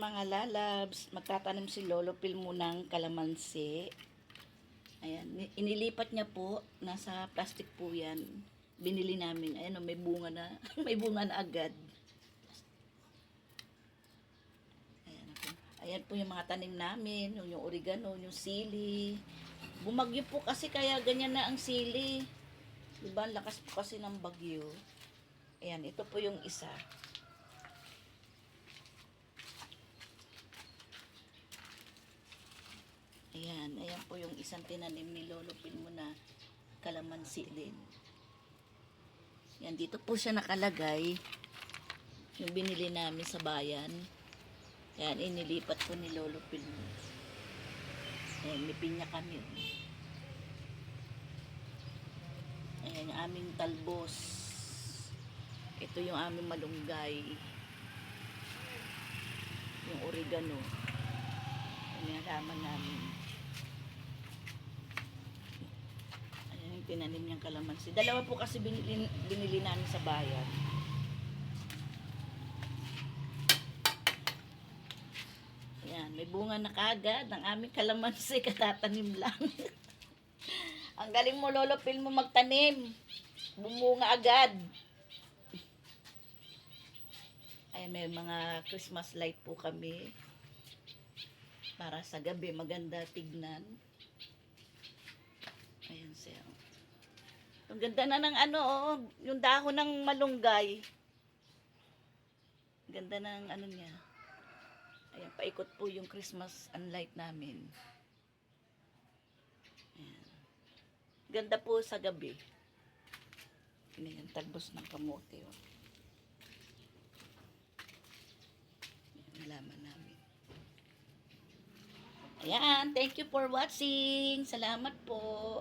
mga lalabs, magtatanim si Lolo Phil ng kalamansi. Ayan, inilipat niya po, nasa plastic po yan. Binili namin, ayan o, may bunga na, may bunga na agad. Ayan po yung mga tanim namin, yung oregano, yung sili. Bumagyo po kasi kaya ganyan na ang sili. Diba, ang lakas po kasi ng bagyo. Ayan, ito po yung isa. Ayan po yung isang tinanim ni Lolo Phil na kalamansi din. Yan, dito po siya nakalagay. Yung binili namin sa bayan. Yan, inilipat po ni Lolo Phil. Ayan, may pinya kami. Ayan, yung aming talbos. Ito yung aming malunggay. Yung oregano. Yung halaman namin. Ayan yung tinanim niyang kalamansi. Dalawa po kasi binili namin sa bayan. Ayan, may bunga na kagad ng aming kalamansi. Katatanim lang. Ang galing mo, Lolo Phil mo magtanim. Bumunga agad. Ayan, may mga Christmas light po kami. Para sa gabi, maganda tignan. Ayan siya. Ang ganda na ng ano, oh, yung dahon ng malunggay. Ganda ng ano niya. Ayan, paikot po yung Christmas light namin. Ayan. Ganda po sa gabi. Ayan, yung talbos ng kamote. Oh. Ayan, nalaman namin. Ayan, thank you for watching. Salamat po.